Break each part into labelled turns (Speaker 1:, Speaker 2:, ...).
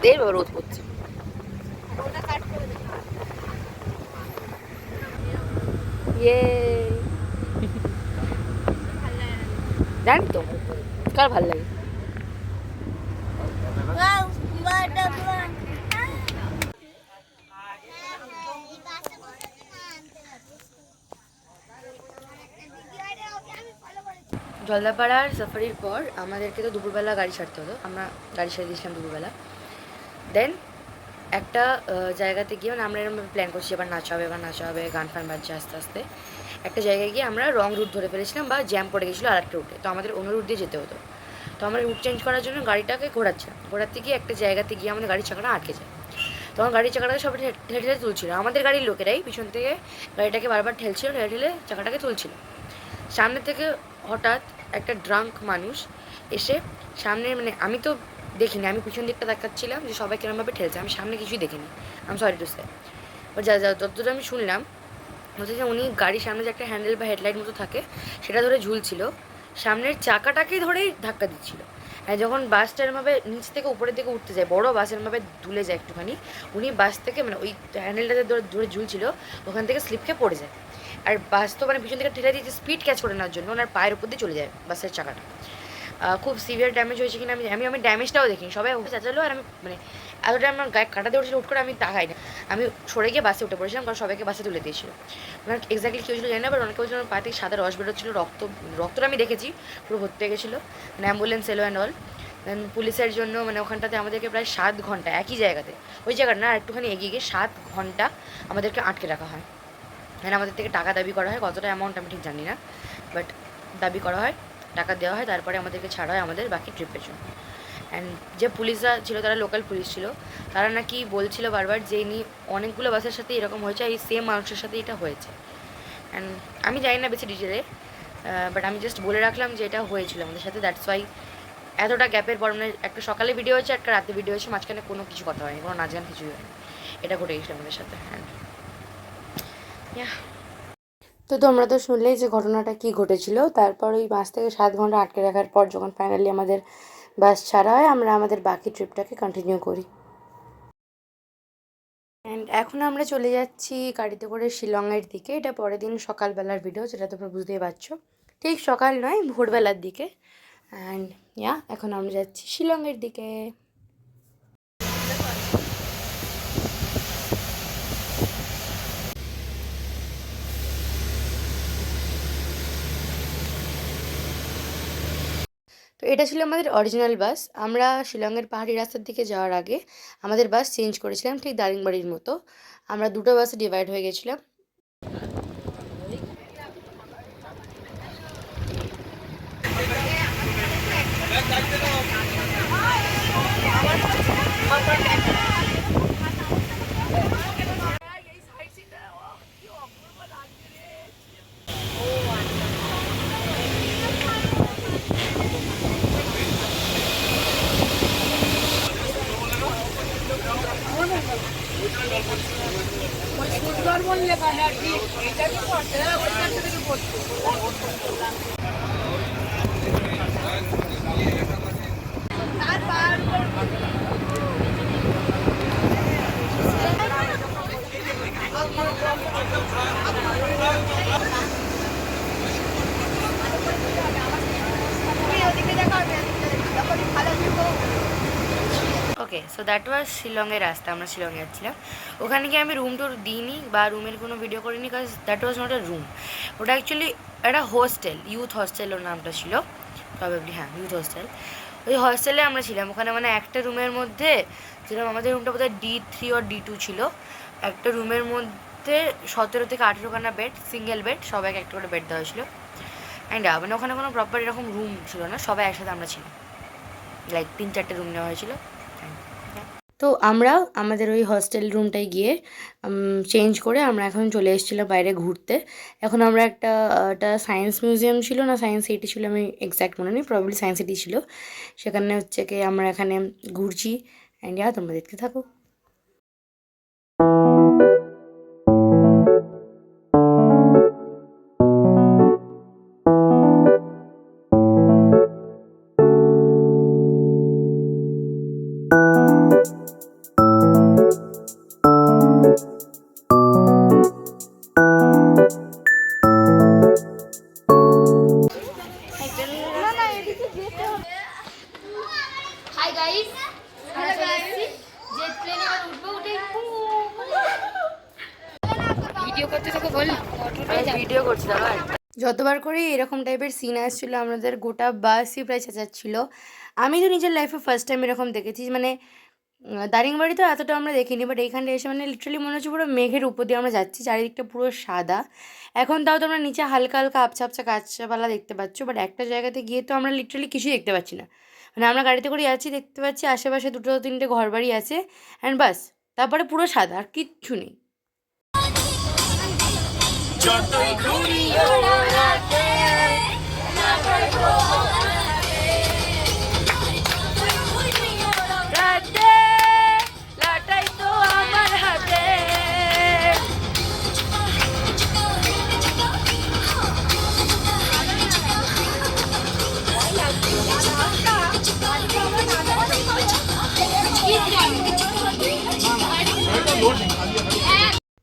Speaker 1: রোদের রোদ পড়ছে। ইয়ে জানি তো কার ভাল লাগে। জলদাপাড়ার সাফারির পর আমাদেরকে তো দুপুরবেলা গাড়ি ছাড়তে হতো, আমরা গাড়ি ছেড়ে দিয়েছিলাম দুপুরবেলা। দেন একটা জায়গাতে গিয়ে মানে আমরা এরকম প্ল্যান করছি এবার নাচা হবে গান ফান বাজছে আস্তে আস্তে। একটা জায়গায় গিয়ে আমরা রং রুট ধরে ফেলেছিলাম বা জ্যাম পড়ে গেছিলো আর একটা রুটে, তো আমাদের অন্য রুট দিয়ে যেতে হতো। তো আমরা রুট চেঞ্জ করার জন্য গাড়িটাকে ঘোরাতে গিয়ে একটা জায়গাতে গিয়ে আমাদের গাড়ির চাকাটা আটকে যায়। তখন গাড়ির চাকাটাকে সবাই ঠেলে ঠেলে তুলছিল, আমাদের গাড়ির লোকেরাই পিছন থেকে গাড়িটাকে বারবার ঠেলে ঠেলে চাকাটাকে তুলছিল। সামনে থেকে হঠাৎ একটা ড্রাঙ্ক মানুষ এসে সামনে, মানে আমি তো দেখিনি, আমি পিছন দিকটা দেখাচ্ছিলাম যে সবাই কিরমভাবে ঠেলছে, আমি সামনে কিছুই দেখিনি। আমি সরি টু সে, যতটা আমি শুনলাম হচ্ছে যে উনি গাড়ির সামনে যে একটা হ্যান্ডেল বা হেডলাইট মতো থাকে সেটা ধরে ঝুলছিল, সামনের চাকাটাকেই ধরেই ধাক্কা দিচ্ছিল। আর যখন বাসটা এরমভাবে নিচ থেকে উপরের দিকে উঠতে যায়, বড় বাস এরমভাবে দুলে যায় একটুখানি, উনি বাস থেকে মানে ওই হ্যান্ডেলটাতে ধরে ঝুলছিল ওখান থেকে স্লিপ খেয়ে পড়ে যায়। আর বাস তো মানে পিছন থেকে ঠেলে দিয়েছে স্পিড ক্যাচ করে নেওয়ার জন্য, ওনার পায়ের উপর দিয়ে চলে যায় বাসের চাকাটা। খুব সিভিয়ার ড্যামেজ হয়েছে কিনা আমি ড্যামেজটাও দেখিনি, সবাই চাচালো আর আমি মানে এতটা আমার গায়ে কাটাতে উঠেছিল, হুট করে আমি তাকাই না, আমি সরে গিয়ে বাসে উঠে পড়েছিলাম কারণ সবাইকে বাসে তুলে দিয়েছিল। ওনার এক্স্যাক্টলি কী হয়েছিল জানি না, বাট অনেকে বলছিল ওনার পা থেকে সাদা রস বেরোচ্ছিলো, রক্তটা আমি দেখেছি পুরো ভর্তি হয়ে গেছিলো, মানে অ্যাম্বুলেন্স এলো অ্যান্ড অল। দেন পুলিশের জন্য মানে ওখানটাতে আমাদেরকে প্রায় 7 ঘন্টা একই জায়গাতে, ওই জায়গাটা না একটুখানি এগিয়ে গিয়ে 7 ঘন্টা আমাদেরকে আটকে রাখা হয়। মানে আমাদের থেকে টাকা দাবি করা হয়, কতটা অ্যামাউন্ট আমি ঠিক জানি না, বাট দাবি করা হয়, টাকা দেওয়া হয়, তারপরে আমাদেরকে ছাড়া হয় আমাদের বাকি ট্রিপের জন্য। অ্যান্ড যে পুলিশরা ছিল তারা লোকাল পুলিশ ছিল, তারা নাকি বলছিল বারবার যে ইনি অনেকগুলো বাসের সাথে এরকম হয়েছে, এই সেম মানুষের সাথে এটা হয়েছে। অ্যান্ড আমি জানি না বেশি ডিটেলে, বাট আমি জাস্ট বলে রাখলাম যে এটা হয়েছিল আমাদের সাথে, দ্যাটস ওয়াই এতটা গ্যাপের পর মানে একটা সকালে ভিডিও হয়েছে একটা রাতে ভিডিও হয়েছে, মাঝখানে কোনো কিছু কথা হয়নি, কোনো নাচ গান কিছুই হয়নি, এটা ঘটে গেছিলো আমাদের সাথে। অ্যান্ড ইয়া, তো তোমরা তো শুনলেই যে ঘটনাটা কী ঘটেছিল। তারপর ওই 5 থেকে 7 ঘন্টা আটকে রাখার পর যখন ফাইনালি আমাদের বাস ছাড়া হয়, আমরা আমাদের বাকি ট্রিপটাকে কন্টিনিউ করি। অ্যান্ড এখন আমরা চলে যাচ্ছি গাড়িতে করে শিলংয়ের দিকে। এটা পরের দিন সকালবেলার ভিডিও, যেটা তোমরা বুঝতেই পারছো, ঠিক সকাল নয় ভোরবেলার দিকে। অ্যান্ড এখন আমরা যাচ্ছি শিলংয়ের দিকে। তো এটা ছিল আমাদের অরিজিনাল বাস। আমরা শিলংয়ের পাহাড়ি রাস্তার দিকে যাওয়ার আগে আমাদের বাস চেঞ্জ করেছিলাম ঠিক দারিংবাড়ির মতো, আমরা দুটো বাসে ডিভাইড হয়ে গেছিলাম। সুন্দরবন লেখা হ্যাঁ ঠিক, এটা কি করতে হবে ওইখান থেকে পড়তে। ওকে, সো দ্যাট ওয়াজ শিলংয়ের রাস্তা, আমরা শিলংয়ে যাচ্ছিলাম। ওখানে গিয়ে আমি রুম টুর দিইনি বা রুমের কোনো ভিডিও করিনি, because that was not a room, ওটা অ্যাকচুয়ালি একটা হোস্টেল, ইউথ হোস্টেল ওর নামটা ছিল প্রবাবলি, হ্যাঁ ইউথ হোস্টেল। ওই হস্টেলে আমরা ছিলাম, ওখানে মানে একটা রুমের মধ্যে, যেরকম আমাদের রুমটা বোধহয় D3 or D2 ছিল, একটা রুমের মধ্যে 17 থেকে 18খানা বেড, সিঙ্গেল বেড, সবাইকে একটা করে বেড দেওয়া হয়েছিল। অ্যান্ড মানে ওখানে কোনো প্রপার এরকম রুম ছিল না, সবাই একসাথে আমরা ছিলাম, লাইক 3-4টে রুম নেওয়া হয়েছিল। তো আমরা আমাদের ওই হস্টেল রুমটায় গিয়ে চেঞ্জ করে আমরা এখন চলে এসেছিলাম বাইরে ঘুরতে। এখন আমরা একটা সায়েন্স মিউজিয়াম ছিল না সায়েন্স সিটি ছিল, আমি এক্স্যাক্ট মনে নেই, প্রবাবলি সায়েন্স সিটি ছিল, সেখানে হচ্ছে কি আমরা এখানে ঘুরছি। অ্যান্ড তোমরা দেখতে থাকো।
Speaker 2: গাইস, আমরা চলে এসেছি জেট প্লেনে, আর উঠবো, উঠে ভিডিও করতে থাকো। বল,
Speaker 1: ভিডিও করছি দাদা। যতবার করে এরকম টাইপের সিন আসছিলো আমাদের গোটা বাসই প্রায় চেঁচাচ্ছিল। আমি তো নিজের লাইফে ফার্স্ট টাইম এরকম দেখেছি, মানে দারিংবাড়ি তো এতটা আমরা দেখিনি, বাট এইখানটা এসে মানে লিটারালি মনে হচ্ছে পুরো মেঘের উপর দিয়ে আমরা যাচ্ছি, চারিদিকটা পুরো সাদা। এখন তাও তোমরা নিচে হালকা হালকা আবছা আবছা গাছপালা দেখতে পাচ্ছ, বাট একটা জায়গাতে গিয়ে তো আমরা লিটারালি কিছুই দেখতে পাচ্ছি না। মানে আমরা গাড়িতে করে যাচ্ছি, দেখতে পাচ্ছি আশেপাশে 2-3টে ঘর বাড়ি আছে অ্যান্ড বাস, তারপরে পুরো সাদা, আর কিচ্ছু নেই।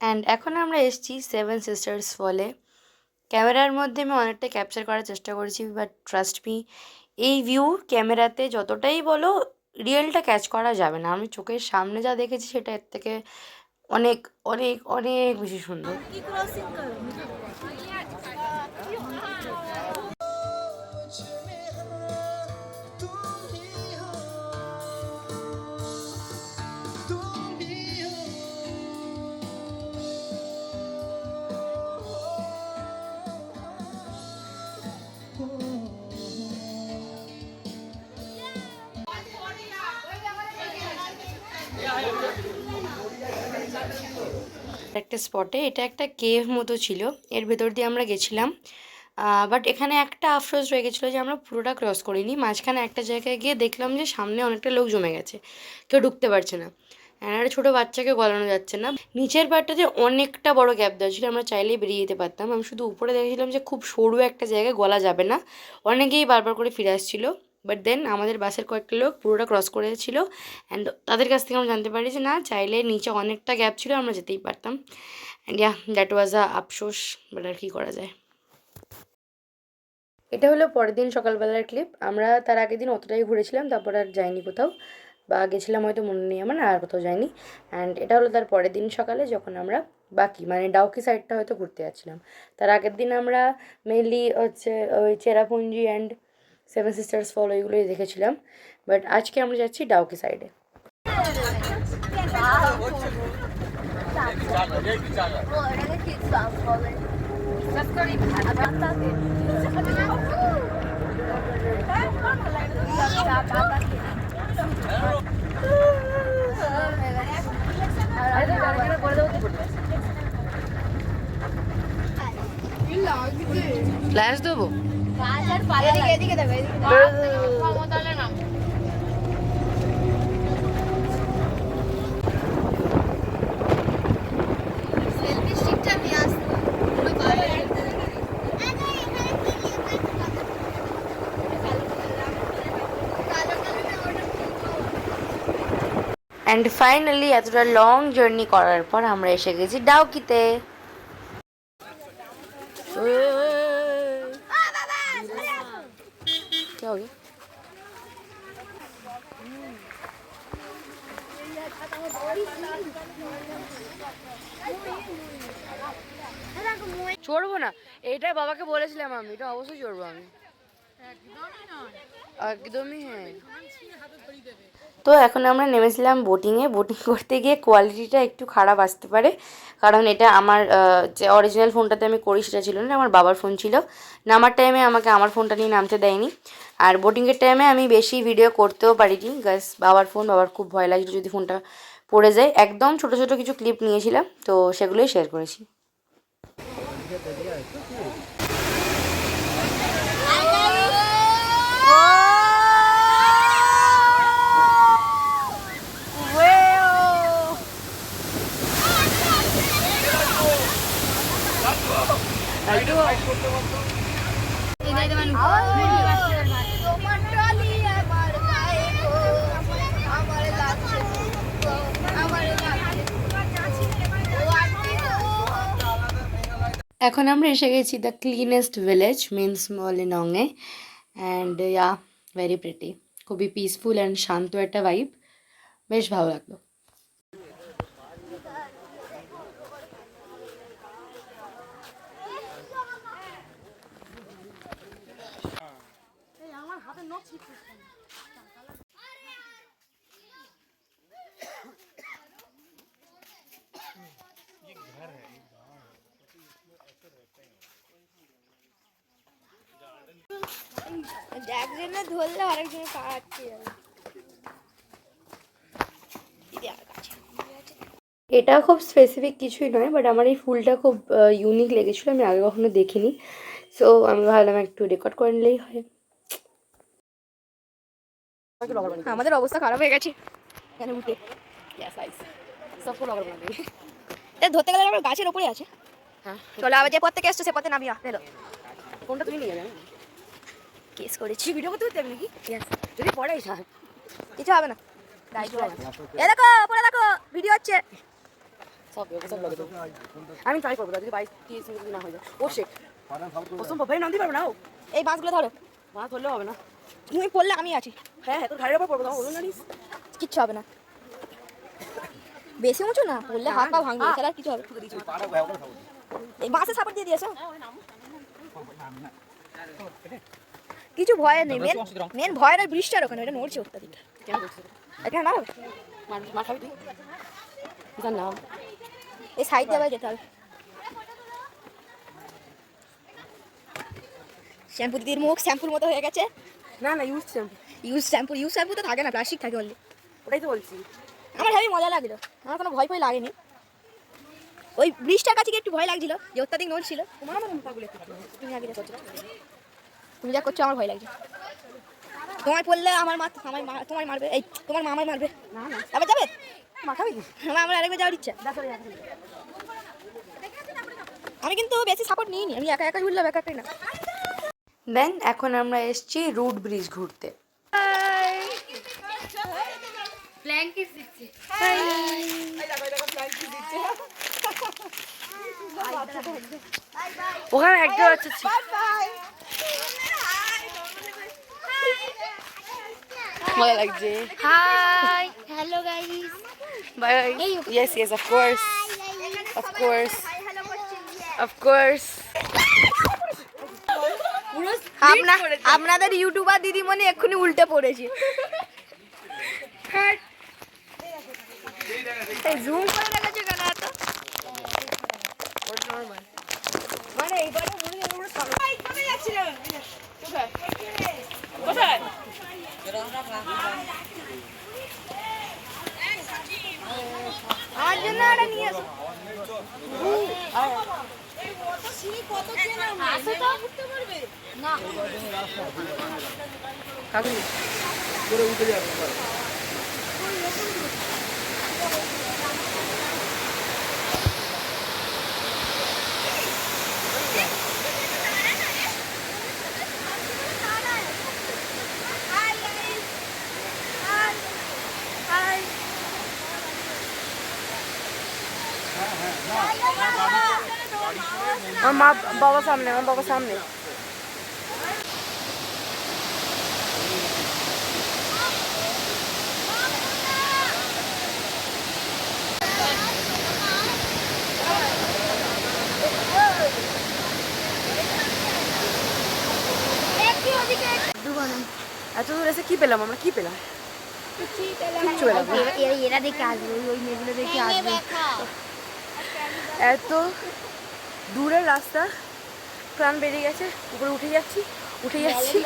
Speaker 1: অ্যান্ড এখন আমরা এসেছি সেভেন সিস্টার্স ফলে। ক্যামেরার মধ্যে আমি অনেকটা ক্যাপচার করার চেষ্টা করেছি, বাট ট্রাস্ট মি, এই ভিউ ক্যামেরাতে যতটাই বলো রিয়েলটা ক্যাচ করা যাবে না। আমি চোখের সামনে যা দেখেছি সেটা এর থেকে অনেক অনেক অনেক বেশি সুন্দর। একটা স্পটে, এটা একটা কেভ মতো ছিল, এর ভেতর দিয়ে আমরা গেছিলাম। বাট এখানে একটা আফসোস রয়ে গেছিলো যে আমরা পুরোটা ক্রস করিনি। মাঝখানে একটা জায়গায় গিয়ে দেখলাম যে সামনে অনেকটা লোক জমে গেছে, কেউ ঢুকতে পারছে না, একটা ছোটো বাচ্চাকে গলানো যাচ্ছে না। নিচের পাটটাতে অনেকটা বড় গ্যাপ দেওয়া ছিল, আমরা চাইলেই বেরিয়ে যেতে পারতাম। আমি শুধু উপরে দেখেছিলাম যে খুব সরু একটা জায়গায় গলা যাবে না, অনেকেই বারবার করে ফিরে আসছিলো। বাট দেন আমাদের বাসের কয়েকটা লোক পুরোটা ক্রস করেছিল, অ্যান্ড তাদের কাছ থেকে আমরা জানতে পারি যে না, চাইলে নিচে অনেকটা গ্যাপ ছিল, আমরা যেতেই পারতাম। অ্যান্ড ইয়া, দ্যাট ওয়াজ আ আফসোস, বাট আর কী করা যায়। এটা হলো পরের দিন সকালবেলার ক্লিপ। আমরা তার আগের দিন অতটাই ঘুরেছিলাম, তারপর আর যাইনি কোথাও, বা গেছিলাম হয়তো মনে নেই আমার, আর কোথাও যাইনি। অ্যান্ড এটা হলো তার পরের দিন সকালে, যখন আমরা বাকি মানে ডাউকি সাইডটা হয়তো ঘুরতে যাচ্ছিলাম। তার আগের দিন আমরা মেনলি হচ্ছে ওই চেরাপুঞ্জি অ্যান্ড সেভেন সিস্টার্স ফল ওইগুলোই দেখেছিলাম, বাট আজকে আমরা যাচ্ছি ডাউকি সাইডে। ফ্ল্যাশ দেবো,
Speaker 2: এদিকে দেবে, নাম
Speaker 1: অ্যান্ড ফাইনালি এতটা লং জার্নি করার পর আমরা এসে গেছি ডাউকিতে। চড়বো না, এটা বাবাকে বলেছিলাম আমি, এটা অবশ্যই চড়বো আমি, একদমই হ্যাঁ। তো এখন আমরা নেমেছিলাম বোটিংয়ে। বোটিং করতে গিয়ে কোয়ালিটিটা একটু খারাপ আসতে পারে, কারণ এটা আমার যে অরিজিনাল ফোনটাতে আমি করি সেটা ছিল না, আমার বাবার ফোন ছিল। নামার টাইমে আমাকে আমার ফোনটা নিয়ে নামতে দেয়নি, আর বোটিংয়ের টাইমে আমি বেশি ভিডিও করতেও পারিনি, গাছ বাবার ফোন, বাবার খুব ভয় লাগছিল যদি ফোনটা পড়ে যায়। একদম ছোটো ছোটো কিছু ক্লিপ নিয়েছিলাম, তো সেগুলোই শেয়ার করেছি। এখন আমরা এসে গেছি দ্য ক্লিনেস্ট ভিলেজ মিন্স মল ইন অংয়ে, অ্যান্ড ইয়া, ভেরি প্রিটি। খুবই পিসফুল অ্যান্ড শান্ত একটা ভাইব, বেশ ভালো লাগলো।
Speaker 2: একজনে ধরলে আরেকজনে পা আটকে যাবে।
Speaker 1: এটা খুব স্পেসিফিক কিছুই নয়, বাট আমার এই ফুলটা খুব ইউনিক লেগেছিলো, আমি আগে কখনো দেখিনি। সো আমি ভাবলাম একটু রেকর্ড করে নিলেই হয়।
Speaker 2: আমাদের অবস্থা খারাপ হয়ে গেছে এখানে উঠে। এটা ধরতে গেলে আমার গাছের ওপরে আছে।
Speaker 1: হ্যাঁ,
Speaker 2: চলো আবার যে পথ থেকে এসছো সে পথে নামিয়া এলো।
Speaker 1: কোনটা তুমি নিয়ে যাবে?
Speaker 2: কেস করেছি।
Speaker 1: ভিডিও করতে হতে নাকি? যদি পড়াই স্যার
Speaker 2: কিছু হবে না। এ দেখো পরে দেখো ভিডিও হচ্ছে।
Speaker 1: সব লাগে তো। আমি ট্রাই করবো, যদি 22-30 মিনিট না হয়ে যায়। ও শিট, অসম্ভব ভাই, নামতে পারবো না। ও
Speaker 2: এই বাঁশগুলো ধরো।
Speaker 1: মা ধরলেও হবে না।
Speaker 2: তুমি পড়লে আমি আছি।
Speaker 1: হ্যাঁ, তোর ঘাড়ের উপর পড়বো, তখন ওজন জানিস।
Speaker 2: কিচ্ছু হবে না, বেশি উঁচু না, পড়লে হাত পা ভাঙবে, এছাড়া আর কিছু হবে। এই বাঁশে সাপোর্ট দিয়ে দিয়েছো। কিছু ভয় নেই, মেন ভয়ের ওই বৃষ্টির ওখানে, ওটা নড়ছে অত্যাধিক।
Speaker 1: কেন করছিস?
Speaker 2: এখানে না
Speaker 1: মা খাবি তুই? জান না।
Speaker 2: এই সাইড দিয়ে যেতে হবে। শ্যাম্পু দিদির মুখ শ্যাম্পুর মতো হয়ে গেছে।
Speaker 1: না না, ইউজ শ্যাম্পু।
Speaker 2: ইউজ শ্যাম্পু তো থাকে না, প্লাস্টিক থাকে বললে।
Speaker 1: ওটাই তো বলছি।
Speaker 2: আমার হেবি মজা লাগলো, আমার কোনো ভয় ভয় লাগেনি। ওই ব্রিজটার কাছে গিয়ে একটু ভয় লাগছিল, যে অত্যাধিক নড়ছিল। তুমি আগে করছো, তুমি যা করছো আমার ভয় লাগছে। তোমায় পড়লে আমার তোমায় মারবে, এই তোমার মা আমায় মারবে।
Speaker 1: না না,
Speaker 2: আবার যাবে
Speaker 1: মাখাবি কি?
Speaker 2: আমার আরেকবার যাওয়ার ইচ্ছা। আমি কিন্তু বেশি সাপোর্ট নিইনি, আমি একা একা ঘুরলাম, একা একাই না।
Speaker 1: দেন এখন আমরা এসেছি রুট ব্রিজ ঘুরতে। ওখানে একটা বাচ্চা ছিল। মজা লাগছে।
Speaker 2: Hi hello guys,
Speaker 1: bye. Yes yes, of course, of course, of course.
Speaker 2: আপনাদের ইউটিউবার দিদিমণি এক্ষুনি উল্টে পড়েছে। জুম করে দেখাচ্ছে কেন এত?
Speaker 1: মানে এইবারে মনে হয় আমরা সবাই কোথায় যাচ্ছিলাম? কোথায় কোথায়?
Speaker 2: আমার জন্য এটা নিয়ে আসো। না
Speaker 1: কাকু
Speaker 3: করে উঠে যাবে।
Speaker 1: আমার মা বাবা সামনে, আমার বাবা সামনে। এত দূর এসে কি পেলাম আমরা? কি পেলাম? কিচ্ছু পেলাম না।
Speaker 2: এরা দেখে আসবে, ওই মেয়েগুলো দেখে আসবে।
Speaker 1: এত দূরের রাস্তা, প্রাণ বেরিয়ে গেছে। উপরে উঠে যাচ্ছি, উঠে যাচ্ছি,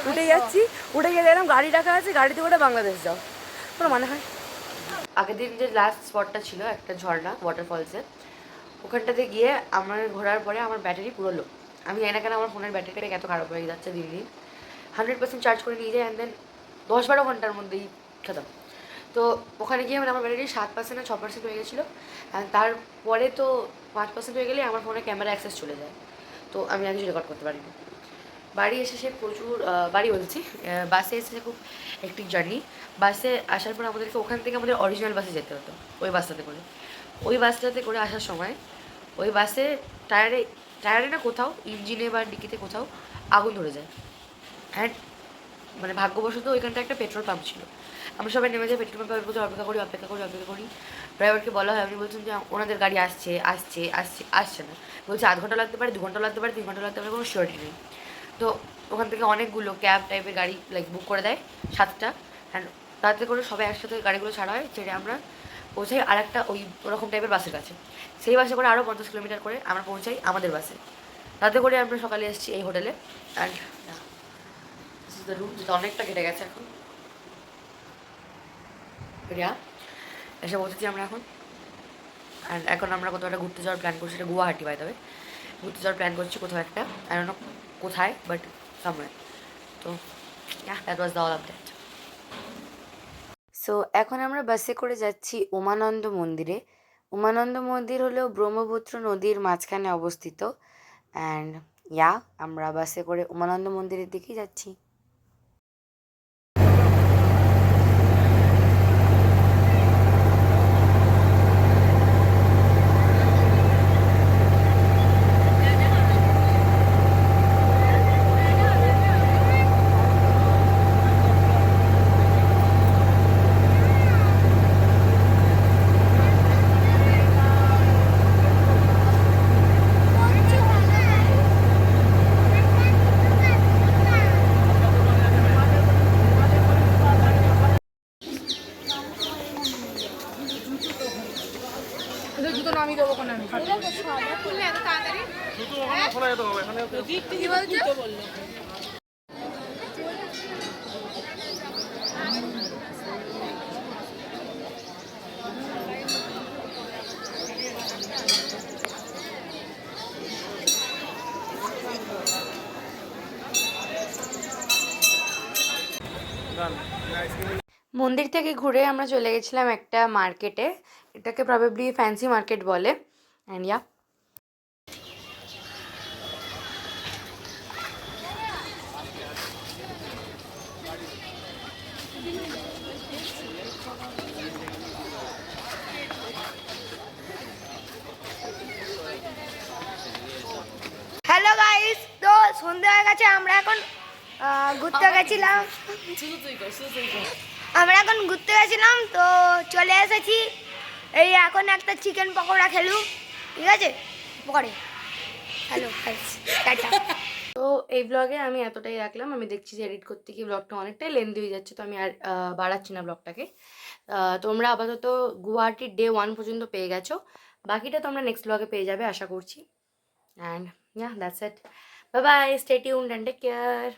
Speaker 1: উঠে যাচ্ছি, উঠে গেলে এরকম গাড়ি রাখা আছে, গাড়িতে করে বাংলাদেশ যাও, কোনো মানে হয়? আগের দিন যে লাস্ট স্পটটা ছিল একটা ঝর্ণা ওয়াটারফলসে, ওখানটাতে গিয়ে আমার ঘোরার পরে আমার ব্যাটারি পুরো লো। আমি জানি না কেন আমার ফোনের ব্যাটারিটা এত খারাপ হয়ে যাচ্ছে দিন দিন। 100% চার্জ করে নিয়ে যাই, অ্যান্ড দেন 10-12 ঘন্টার মধ্যেই খতম। তো ওখানে গিয়ে মানে আমার ব্যাটারি 7% না 6% হয়ে গেছিলো, অ্যান্ড তারপরে তো 5% হয়ে গেলে আমার ফোনে ক্যামেরা অ্যাক্সেস চলে যায়। তো আমি আর কিছু রেকর্ড করতে পারিনি। বাড়ি এসে সে প্রচুর, বাড়ি বলছি, বাসে এসেছে খুব হেক্টিক জার্নি। বাসে আসার পর আমাদেরকে ওখান থেকে আমাদের অরিজিনাল বাসে যেতে হতো, ওই বাসটাতে করে। ওই বাসটাতে করে আসার সময় ওই বাসে টায়ারে না কোথাও ইঞ্জিনে বা ডিকিতে কোথাও আগুন ধরে যায়। অ্যান্ড মানে ভাগ্যবশত ওইখানটা একটা পেট্রোল পাম্প ছিল। আমরা সবাই নেমে যাই পেট্রোল পাম্পে, অপেক্ষা করি অপেক্ষা করি অপেক্ষা করি। ড্রাইভারকে বলা হয়, আপনি বলছেন যে ওনাদের গাড়ি আসছে আসছে আসছে আসছে না, বলছে আধ ঘন্টা লাগতে পারে, 2 ঘন্টা লাগতে পারে, 3 ঘন্টা লাগতে পারে, কোনো শিওরিটি নেই। তো ওখান থেকে অনেকগুলো ক্যাব টাইপের গাড়ি লাইক বুক করে দেয় 7টা, অ্যান্ড তাতে করে সবাই একসাথে গাড়িগুলো ছাড়া হয়, ছেড়ে আমরা পৌঁছাই আরেকটা ওই ওরকম টাইপের বাসের কাছে। সেই বাসে করে আরও 50 কিলোমিটার করে আমরা পৌঁছাই আমাদের বাসে। তাতে করে আমরা সকালে এসেছি এই হোটেলে। And this is the room, যেটা অনেকটা কেটে গেছে এখন। রিয়া এসে বসেছি আমরা এখন। অ্যান্ড এখন আমরা কোথাও একটা ঘুরতে যাওয়ার প্ল্যান করছি, এটা গুয়াহাটি বাই তবে। ঘুরতে যাওয়ার প্ল্যান করছি কোথাও একটা, আই ডোন্ট নো কোথায়, বাট সামওয়্যার। তো that was the all update. So এখন আমরা বাসে করে যাচ্ছি উমানন্দ মন্দিরে। উমানন্দ মন্দির হলো ব্রহ্মপুত্র নদীর মাঝখানে অবস্থিত। অ্যান্ড আমরা বাসে করে উমানন্দ মন্দিরের দিকেই যাচ্ছি।
Speaker 3: এদের জুতো নামিয়ে দেবো ওখানে আমি। জুতো ওখানে খোলা যেতে হবে, এখানে
Speaker 1: মন্দির থেকে ঘুরে আমরা চলে গেছিলাম একটা মার্কেটে, এটাকে প্রবাবলি ফ্যান্সি মার্কেট বলে। অ্যান্ড
Speaker 2: হ্যালো গাইস, তো সন্ধ্যা হয়ে গেছে, আমরা এখন ঘুরতে গেছিলাম। তো চলে এসেছি। এই এখন একটা চিকেন পকোড়া খেলুম, ঠিক আছে? পরে হ্যালো গাইস, টাটা।
Speaker 1: তো এই ব্লগে আমি এতটাই রাখলাম। আমি দেখছি যে এডিট করতে গিয়ে ব্লগটা অনেকটাই লেন্দি হয়ে যাচ্ছে, তো আমি আর বাড়াচ্ছি না ব্লগটাকে। তোমরা আপাতত গুয়াহাটির ডে 1 পর্যন্ত পেয়ে গেছো, বাকিটা তোমরা নেক্সট ব্লগে পেয়ে যাবে আশা করছি। And that's it, bye bye, stay tuned and take care.